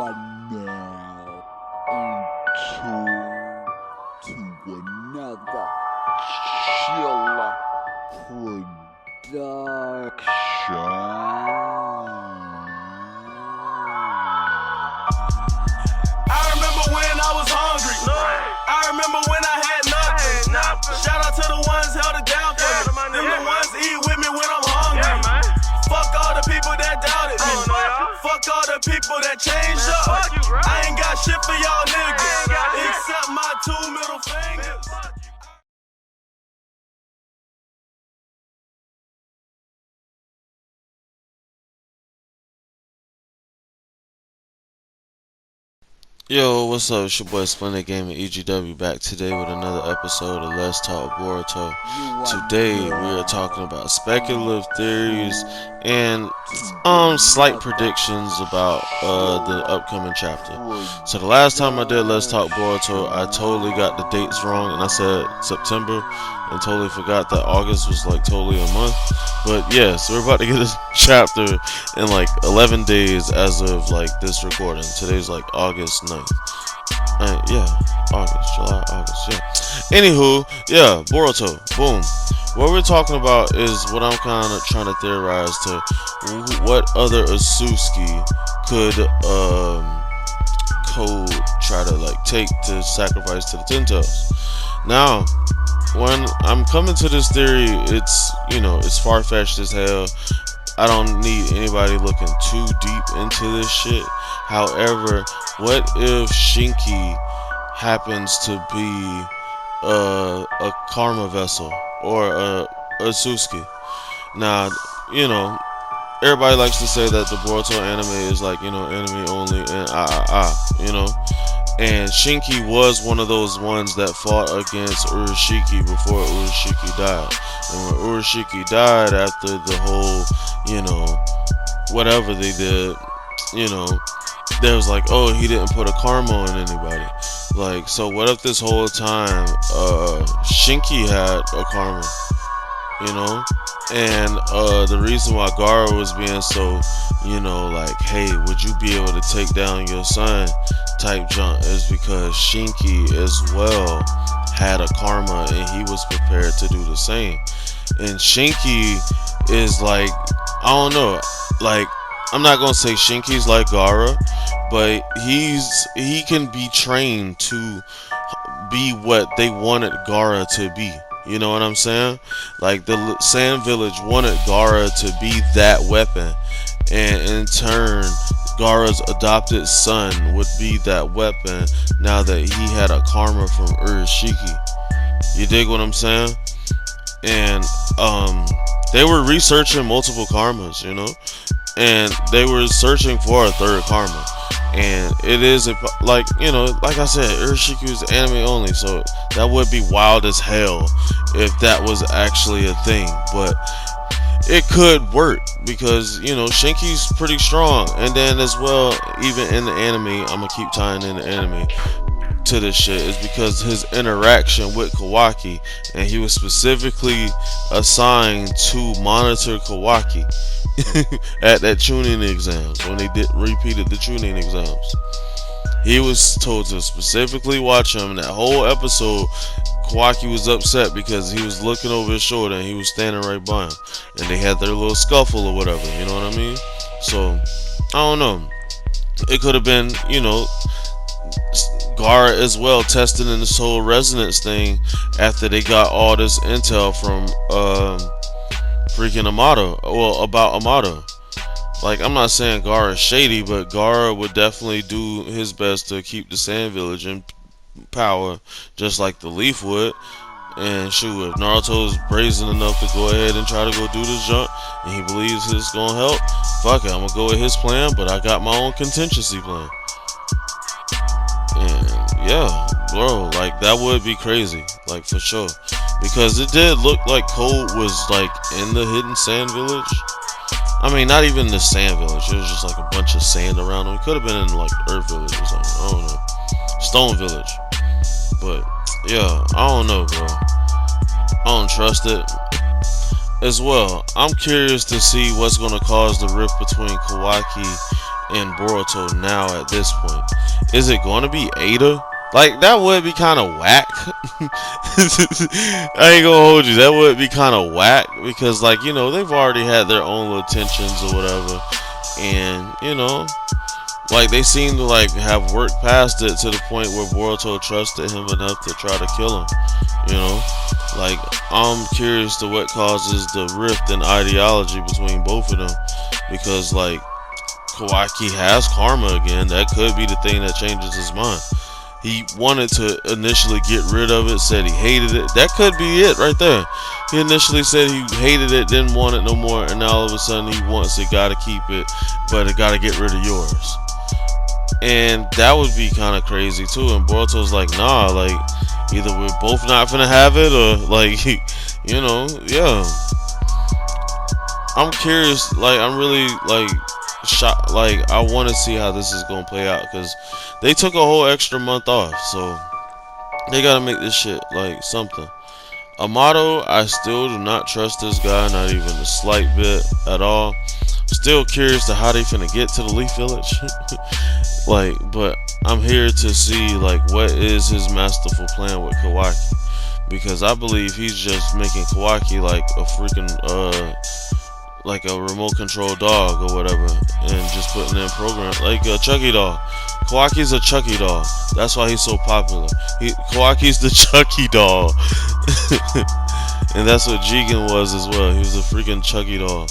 are now into another Chilla production. I remember when I was hungry. I remember when I had nothing. Shout out to the ones held it down for me. Them the ones eat with me when I'm hungry. Fuck all the people that doubted me. Fuck all the people that changed up. I ain't got shit for y'all niggas except my 2 middle fingers. Yo, what's up? It's your boy Splendid Game and EGW back today with another episode of Let's Talk Boruto. Today we are talking about speculative theories and slight predictions about the upcoming chapter. So the last time I did Let's Talk Boruto, I totally got the dates wrong and I said September and totally forgot that August was like totally a month. But yeah, so we're about to get a chapter in like 11 days as of like this recording. Today's like August 9th. Yeah, July, August, yeah. Anywho, yeah, Boruto, boom. What we're talking about is what I'm kind of trying to theorize to what other Asusuki could code try to like take to sacrifice to the Ten Tails. Now, when I'm coming to this theory, it's far-fetched as hell. I don't need anybody looking too deep into this shit. However, what if Shinki happens to be a karma vessel or a Asusuki? Now, everybody likes to say that the Boruto anime is like, enemy only and And Shinki was one of those ones that fought against Urashiki before Urashiki died. And when Urashiki died after the whole, whatever they did, there was like, oh, he didn't put a karma on anybody. Like, so what if this whole time, Shinki had a karma, And the reason why Gaara was being so, like, hey, would you be able to take down your son type jump is because Shinki as well had a karma and he was prepared to do the same. And Shinki is like, I don't know, like, I'm not gonna say Shinki's like Gaara, but he can be trained to be what they wanted Gaara to be. You know what I'm saying? Like the Sand Village wanted Gaara to be that weapon, and in turn Gaara's adopted son would be that weapon now that he had a karma from Urashiki. You dig what I'm saying? And they were researching multiple karmas, and they were searching for a third karma. And it is like I said, Urashiki is anime only, so that would be wild as hell if that was actually a thing. But it could work because Shinki's pretty strong, and then as well, even in the anime, I'm gonna keep tying in the anime to this shit, is because his interaction with Kawaki, and he was specifically assigned to monitor Kawaki at that tuning exams when they repeated the tuning exams. He was told to specifically watch him. That whole episode, Kawaki was upset because he was looking over his shoulder and he was standing right by him, and they had their little scuffle or whatever. You know what I mean? So I don't know. It could have been, Gaara as well testing in this whole resonance thing after they got all this intel from freaking Amato. Well, about Amato. Like, I'm not saying Gaara is shady, but Gaara would definitely do his best to keep the Sand Village in power, just like the Leaf would. And shoot, if Naruto's brazen enough to go ahead and try to go do this jump, and he believes it's gonna help, fuck it, I'm gonna go with his plan, but I got my own contingency plan. And yeah, bro, like that would be crazy, like for sure, because it did look like Code was like in the hidden Sand Village. I mean, not even the Sand Village, it was just like a bunch of sand around him. It could have been in like Earth Village or something, I don't know, Stone Village. But yeah, I don't know, bro, I don't trust it. As well, I'm curious to see what's gonna cause the rift between Kawaki in Boruto now at this point? Is it going to be Ada? Like, that would be kind of whack. I ain't gonna hold you. That would be kind of whack because, like, you know, they've already had their own little tensions or whatever, and you know, like they seem to like have worked past it to the point where Boruto trusted him enough to try to kill him. You know, like I'm curious to what causes the rift in ideology between both of them, because like Kawaki has karma again. That could be the thing that changes his mind. He wanted to initially get rid of it, said he hated it. That could be it right there. He initially said he hated it, didn't want it no more, and now all of a sudden he wants it, gotta keep it, but it gotta get rid of yours. And that would be kind of crazy too. And Boruto's like, nah, like either we're both not gonna have it, or like, you know, yeah. I'm curious, like I'm really like shot, like I want to see how this is gonna play out, because they took a whole extra month off, so they gotta make this shit like something. Amato, I still do not trust this guy, not even a slight bit at all. Still curious to how they finna get to the Leaf Village. Like, but I'm here to see like what is his masterful plan with Kawaki, because I believe he's just making Kawaki like a freaking like a remote control dog or whatever, and just putting in program like a Chucky doll. Kawaki's a Chucky doll. That's why he's so popular. Kawaki's the Chucky doll. And that's what Jigen was as well. He was a freaking Chucky doll.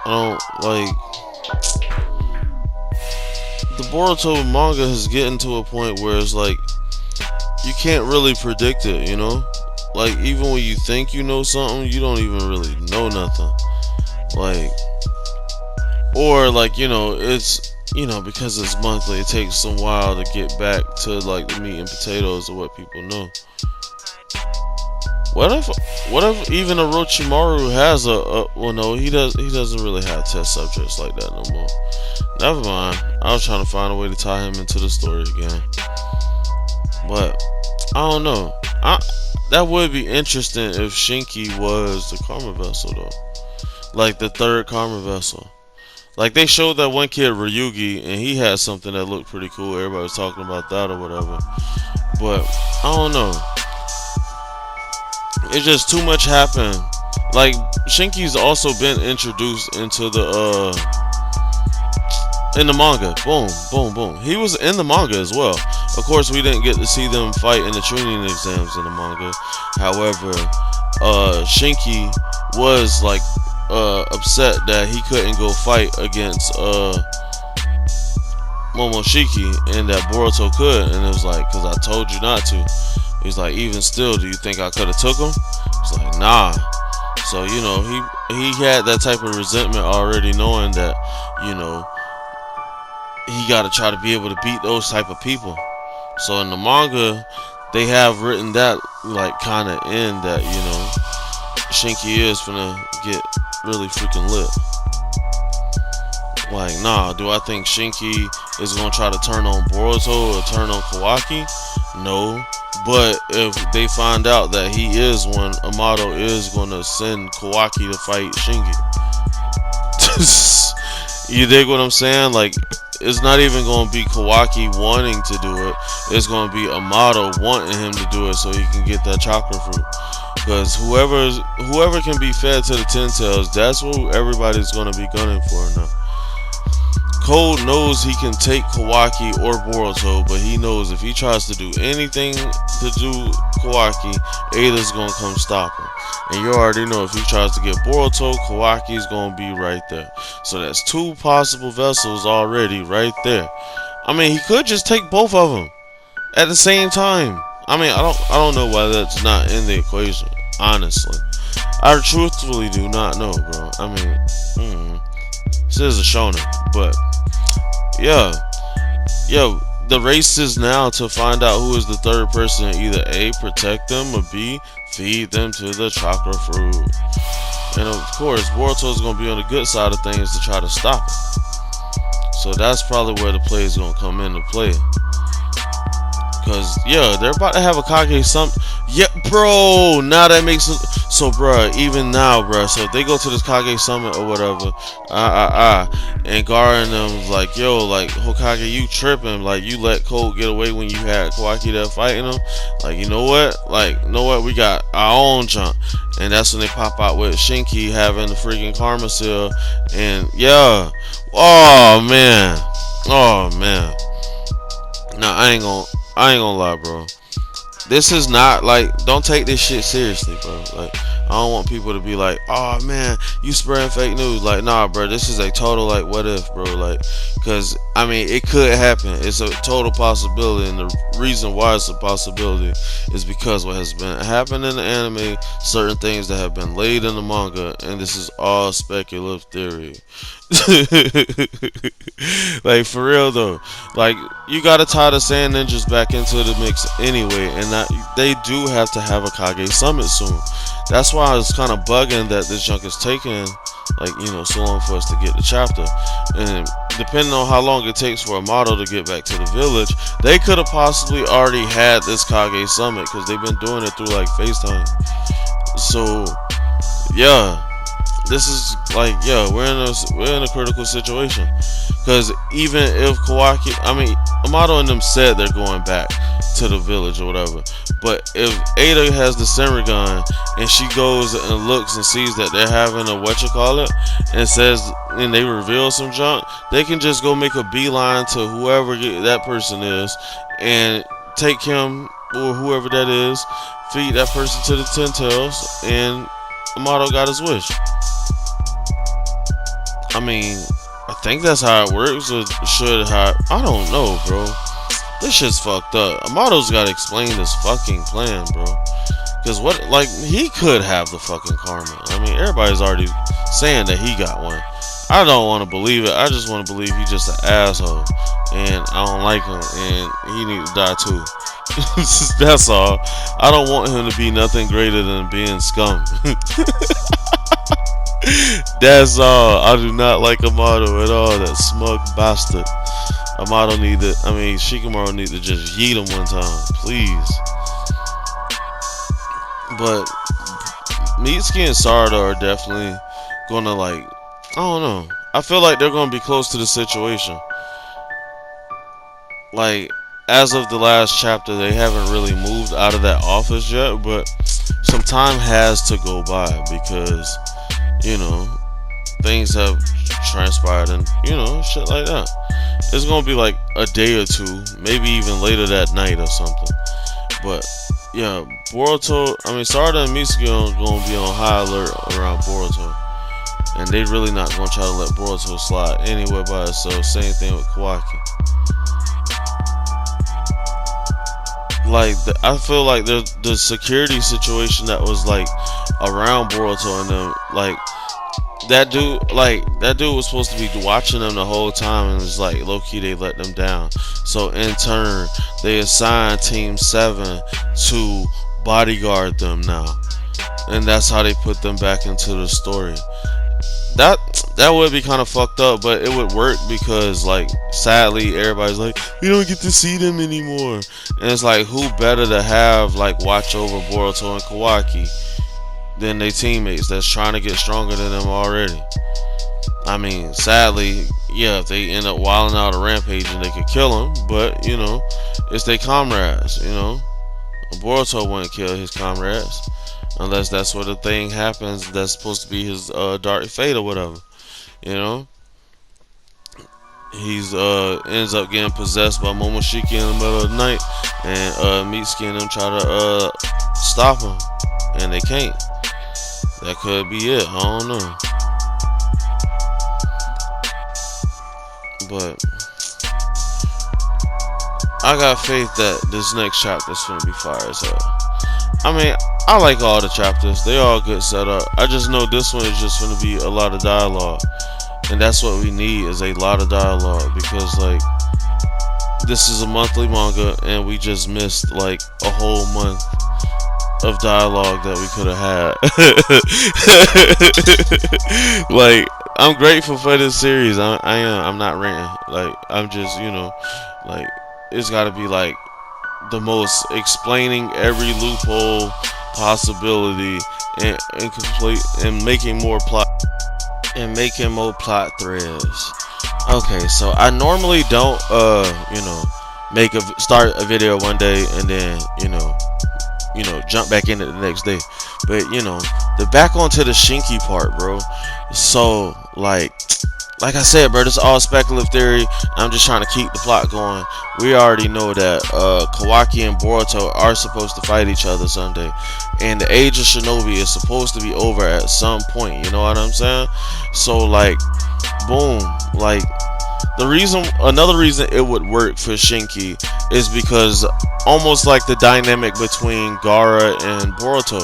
I don't like the Boruto manga is getting to a point where it's like you can't really predict it, you know? Like, even when you think you know something, you don't even really know nothing. Like, or like, you know, it's, you know, because it's monthly, it takes some while to get back to like the meat and potatoes of what people know. What if even Orochimaru has well, no, he doesn't really have test subjects like that no more. Never mind. I was trying to find a way to tie him into the story again, but I don't know. That would be interesting if Shinki was the karma vessel though, like the third karma vessel. Like they showed that one kid Ryugi, and he had something that looked pretty cool. Everybody was talking about that or whatever, but I don't know. It's just too much happened. Like Shinki's also been introduced into the in the manga. Boom, boom, boom. He was in the manga as well. Of course, we didn't get to see them fight in the training exams in the manga. However, Shinki was like upset that he couldn't go fight against Momoshiki, and that Boruto could, and it was like, cause I told you not to. He's like, even still, do you think I could have took him? It's like, nah. So, you know, he had that type of resentment already, knowing that, you know, he got to try to be able to beat those type of people. So in the manga, they have written that like kind of in that, you know, Shinki is finna get really freaking lit. Like, nah, do I think Shinki is gonna try to turn on Boruto or turn on Kawaki? No. But if they find out that he is one, Amato is gonna send Kawaki to fight Shinki. You dig what I'm saying? Like, it's not even gonna be Kawaki wanting to do it. It's gonna be Amato wanting him to do it so he can get that chakra fruit. Because whoever can be fed to the Ten Tails, that's what everybody's gonna be gunning for now. Code knows he can take Kawaki or Boruto, but he knows if he tries to do anything to do Kawaki, Ada's gonna come stop him. And you already know if he tries to get Boruto, Kawaki's gonna be right there. So that's two possible vessels already right there. I mean, he could just take both of them at the same time. I mean, I don't know why that's not in the equation, honestly. I truthfully do not know, bro. I mean, this is a shonen, but yeah, the race is now to find out who is the third person, either A, protect them, or B, feed them to the chakra fruit. And of course, Boruto is going to be on the good side of things to try to stop it. So that's probably where the play is going to come into play. Because, yeah, they're about to have a Kage something. Yeah, bro, now that makes sense. So, bruh, even now, bruh, so if they go to this Kage Summit or whatever, and Gara and them was like, yo, like, Hokage, you tripping, like, you let Cole get away when you had Kawaki there fighting him, like, you know what, we got our own jump, and that's when they pop out with Shinki having the freaking Karma Seal, and, yeah, oh, man, nah, I ain't gonna lie, bro. This is not like, don't take this shit seriously, bro. Like, I don't want people to be like, oh man, you spreading fake news. Like, nah, bro, this is a total, like, what if, bro. Like, because I mean, it could happen. It's a total possibility, and the reason why it's a possibility is because what has been happening in the anime, certain things that have been laid in the manga, and this is all speculative theory. Like, for real though, like, you gotta tie the Sand Ninjas back into the mix anyway, and that they do have to have a Kage Summit soon. That's why I was kind of bugging that this junk is taking, like, you know, so long for us to get the chapter. And depending on how long it takes for Amato to get back to the village, they could have possibly already had this Kage Summit, because they've been doing it through like FaceTime. So yeah, this is like, yeah, we're in a critical situation, because even if Amato and them said they're going back to the village or whatever, but if Ada has the Senrigan and she goes and looks and sees that they're having a and says, and they reveal some junk, they can just go make a beeline to whoever that person is and take him or whoever that is, feed that person to the Ten Tails, and Amato got his wish. I mean, I think that's how it works, or I don't know, bro. This shit's fucked up. Amato's gotta explain this fucking plan, bro. Cause he could have the fucking karma. I mean, everybody's already saying that he got one. I don't want to believe it. I just want to believe he's just an asshole, and I don't like him, and he need to die too. That's all. I don't want him to be nothing greater than being scum. That's all. I do not like Amato at all. That smug bastard. Shikamaru need to just yeet him one time, please. But Mitsuki and Sarada are definitely gonna, like, I don't know. I feel like they're gonna be close to the situation. Like, as of the last chapter, they haven't really moved out of that office yet, but some time has to go by, because, you know, things have transpired and, you know, shit like that. It's gonna be like a day or two, maybe even later that night or something. But yeah, Sarada and Mitsuki are gonna be on high alert around Boruto, and they really not gonna try to let Boruto slide anywhere by itself. Same thing with Kawaki. Like, I feel like the security situation that was like around Boruto and them, like, that dude was supposed to be watching them the whole time, and it's like, low-key, they let them down. So in turn, they assigned Team 7 to bodyguard them now, and that's how they put them back into the story. That would be kind of fucked up, but it would work, because, like, sadly, everybody's like, we don't get to see them anymore, and it's like, who better to have, like, watch over Boruto and Kawaki than their teammates that's trying to get stronger than them already. I mean, sadly, yeah, if they end up wilding out a rampage, and they could kill them, but, you know, it's their comrades, you know. Boruto wouldn't kill his comrades unless that's where the thing happens that's supposed to be his dark fate or whatever, you know. He's ends up getting possessed by Momoshiki in the middle of the night, and Mitsuki and them try to stop him, and they can't. That could be it. I don't know. But I got faith that this next chapter's gonna be fire as hell. I mean, I like all the chapters. They all good setup. I just know this one is just gonna be a lot of dialogue. And that's what we need, is a lot of dialogue. Because, like, this is a monthly manga, and we just missed, like, a whole month of dialogue that we could have had. Like, I'm grateful for this series. I am. I'm not ranting. Like, I'm just, you know, like, it's gotta be, like, the most explaining every loophole possibility and incomplete and making more plot threads. Okay, so I normally don't start a video one day and then jump back in it the next day. But the back onto the Shinki part, bro. So like I said, bro, this is all speculative theory. I'm just trying to keep the plot going. We already know that Kawaki and Boruto are supposed to fight each other someday, and the Age of Shinobi is supposed to be over at some point. You know what I'm saying? So like, boom, like another reason it would work for Shinki is because almost like the dynamic between Gaara and Boruto,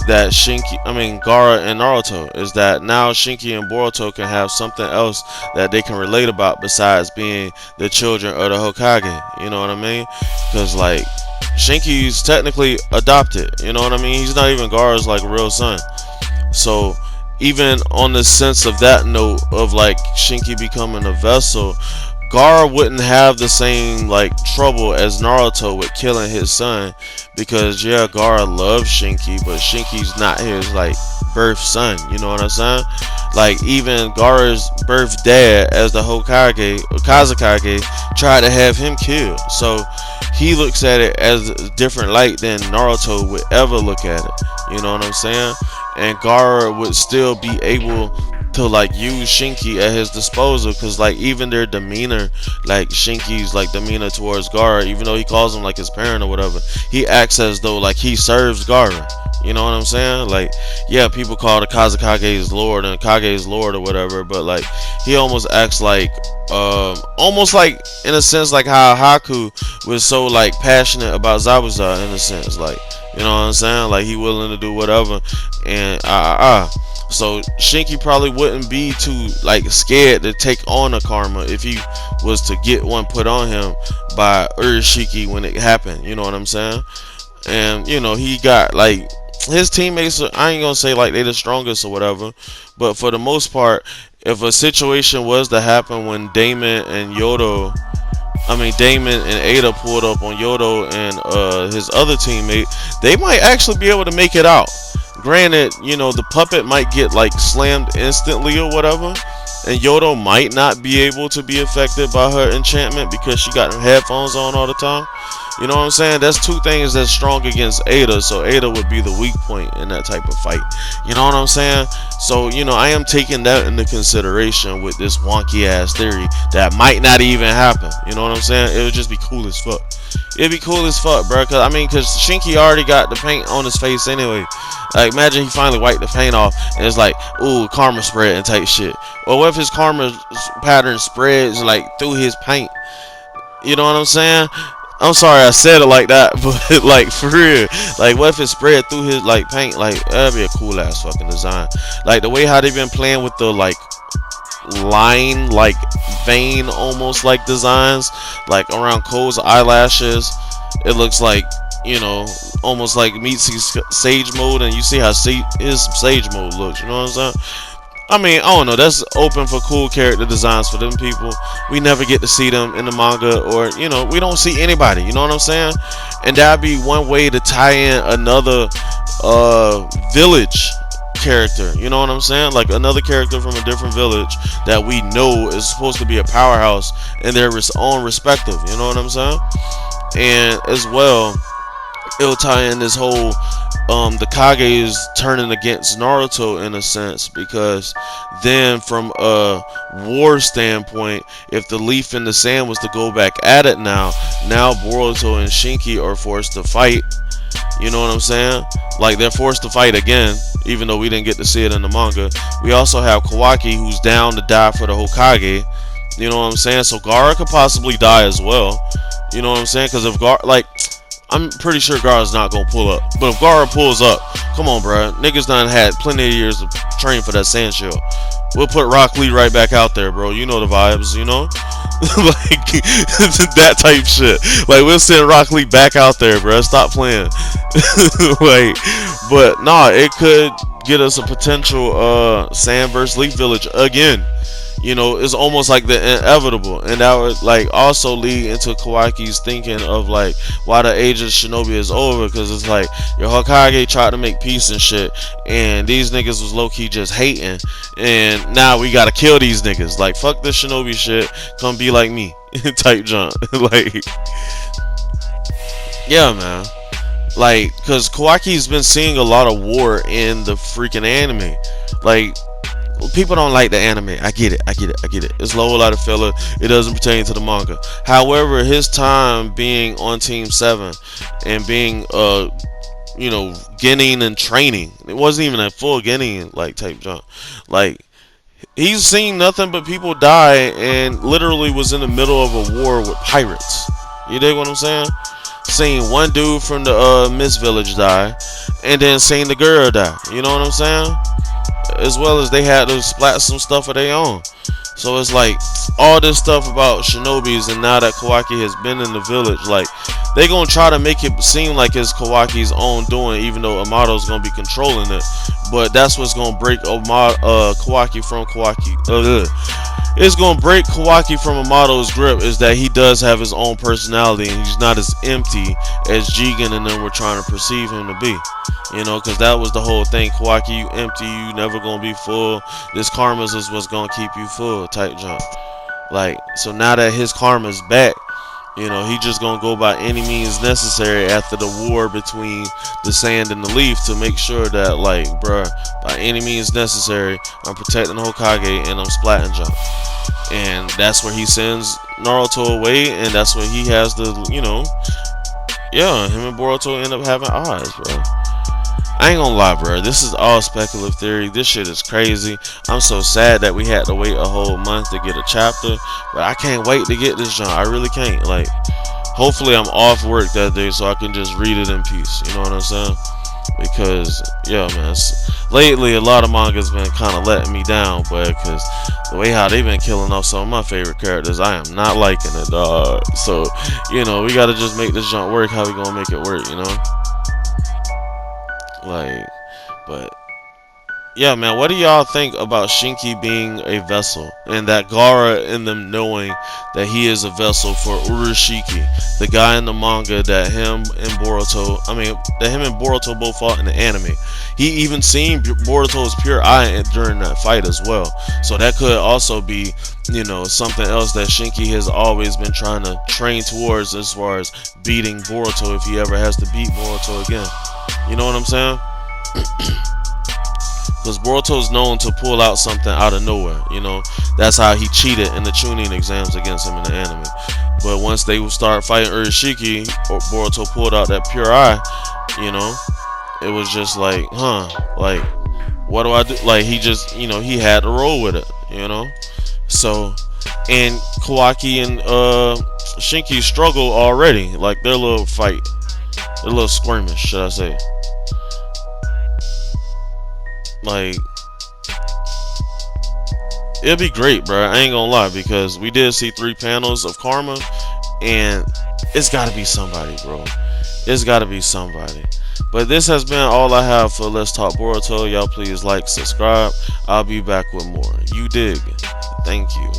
that Gaara and Naruto, is that now Shinki and Boruto can have something else that they can relate about besides being the children of the Hokage. You know what I mean? Because like Shinki's technically adopted. You know what I mean? He's not even Gaara's like real son. So even on the sense of that note of like Shinki becoming a vessel, Gaara wouldn't have the same like trouble as Naruto with killing his son, because yeah, Gaara loves Shinki, but Shinki's not his like birth son. You know what I'm saying? Like even Gaara's birth dad, as the Kazekage, tried to have him killed. So he looks at it as a different light than Naruto would ever look at it. You know what I'm saying? And Gaara would still be able to like use Shinki at his disposal, because like even their demeanor, like Shinki's like demeanor towards Gaara, even though he calls him like his parent or whatever, he acts as though like he serves Gaara. You know what I'm saying? Like, yeah, people call the Kazekage's lord and Kage's lord or whatever, but like he almost acts like almost like in a sense like how Haku was so like passionate about Zabuza, in a sense, like, you know what I'm saying? Like he willing to do whatever, and so Shinki probably wouldn't be too like scared to take on a karma if he was to get one put on him by Urashiki when it happened. You know what I'm saying? And he got like his teammates. I ain't gonna say like they the strongest or whatever, but for the most part, if a situation was to happen when Damon and Ada pulled up on Yodo and his other teammate, they might actually be able to make it out. Granted, the puppet might get like slammed instantly or whatever, and Yodo might not be able to be affected by her enchantment because she got her headphones on all the time. You know what I'm saying? That's two things that's strong against Ada, so Ada would be the weak point in that type of fight. You know what I'm saying? So, I am taking that into consideration with this wonky ass theory that might not even happen. You know what I'm saying? It would just be cool as fuck. It'd be cool as fuck, bro. Cause Shinki already got the paint on his face anyway. Like, imagine he finally wiped the paint off and it's like, ooh, karma spread and type shit. Or what if his karma pattern spreads like through his paint? You know what I'm saying? I'm sorry I said it like that, but like for real, like what if it spread through his like paint? Like that'd be a cool ass fucking design. Like the way how they been playing with the like line, like vein almost like designs, like around Cole's eyelashes. It looks like, almost like Mitsu's Sage mode, and you see how his Sage mode looks. You know what I'm saying? I mean, I don't know. That's open for cool character designs for them people. We never get to see them in the manga, or we don't see anybody. You know what I'm saying? And that'd be one way to tie in another village character. You know what I'm saying? Like another character from a different village that we know is supposed to be a powerhouse in their own respective. You know what I'm saying? And as well, it'll tie in this whole the Kage is turning against Naruto in a sense, because then from a war standpoint, if the leaf in the sand was to go back at it now Boruto and Shinki are forced to fight. You know what I'm saying? Like they're forced to fight again, even though we didn't get to see it in the manga. We also have Kawaki, who's down to die for the Hokage. You know what I'm saying? So Gaara could possibly die as well. You know what I'm saying? Because if Gaara, like, I'm pretty sure Gaara's not gonna pull up. But if Gaara pulls up, come on, bro. Niggas done had plenty of years of training for that sand shield. We'll put Rock Lee right back out there, bro. You know the vibes, like that type shit. Like we'll send Rock Lee back out there, bro. Stop playing. Like, but nah, it could get us a potential Sand versus Leaf Village again. You know, it's almost like the inevitable, and that would like also lead into Kawaki's thinking of like why the age of Shinobi is over, because it's like your Hokage tried to make peace and shit, and these niggas was low key just hating, and now we gotta kill these niggas. Like fuck this Shinobi shit, come be like me type jump. Like, yeah, man. Like, cause Kawaki's been seeing a lot of war in the freaking anime. Like, people don't like the anime. I get it. It's low a lot of filler. It doesn't pertain to the manga. However, his time being on Team 7 and being you know, getting and training. It wasn't even a full getting like type jump. Like, he's seen nothing but people die and literally was in the middle of a war with pirates. You dig what I'm saying? Seeing one dude from the Mist Village die, and then seeing the girl die. You know what I'm saying? As well as they had to splat some stuff of their own. So it's like all this stuff about Shinobis, and now that Kawaki has been in the village, like they gonna try to make it seem like it's Kawaki's own doing, even though Amato's gonna be controlling it. But that's what's gonna break Kawaki from Kawaki. It's gonna break Kawaki from Amato's grip is that he does have his own personality, and he's not as empty as Jigen and them were trying to perceive him to be. You know, because that was the whole thing. Kawaki, you empty, you never gonna be full. This karma's is what's gonna keep you full type jump. Like, so now that his karma's back, you know, he just gonna go by any means necessary after the war between the sand and the leaf to make sure that, like, bruh, by any means necessary, I'm protecting Hokage and I'm splatting jump. And that's where he sends Naruto away, and that's where he has the, you know, yeah, him and Boruto end up having eyes, bro. I ain't gonna lie, bro. This is all speculative theory. This shit is crazy. I'm so sad that we had to wait a whole month to get a chapter, but I can't wait to get this junk. I really can't. Like, hopefully I'm off work that day so I can just read it in peace. You know what I'm saying? Because, yeah, man, lately a lot of manga's been kind of letting me down, but because the way how they've been killing off some of my favorite characters, I am not liking it, dog. So, you know, we gotta just make this junk work. How we gonna make it work, you know? Like, but yeah, man, what do y'all think about Shinki being a vessel, and that Gaara and them knowing that he is a vessel for Urashiki, the guy in the manga that him and Boruto both fought in the anime. He even seen Boruto's pure eye during that fight as well. So that could also be, you know, something else that Shinki has always been trying to train towards as far as beating Boruto if he ever has to beat Boruto again. You know what I'm saying? Because Boruto's known to pull out something out of nowhere, you know. That's how he cheated in the Chunin exams against him in the anime. But once they would start fighting Urashiki, Boruto pulled out that pure eye, you know. It was just like, like, what do I do? Like, he just, you know, he had to roll with it, you know. So, and Kawaki and Shinki struggle already, like their little fight. A little squirmish, should I say. Like, it'll be great, bro. I ain't gonna lie, because we did see 3 panels of Karma, and it's gotta be somebody, bro. It's gotta be somebody. But this has been all I have for Let's Talk Boruto. Y'all please like, subscribe. I'll be back with more. You dig? Thank you.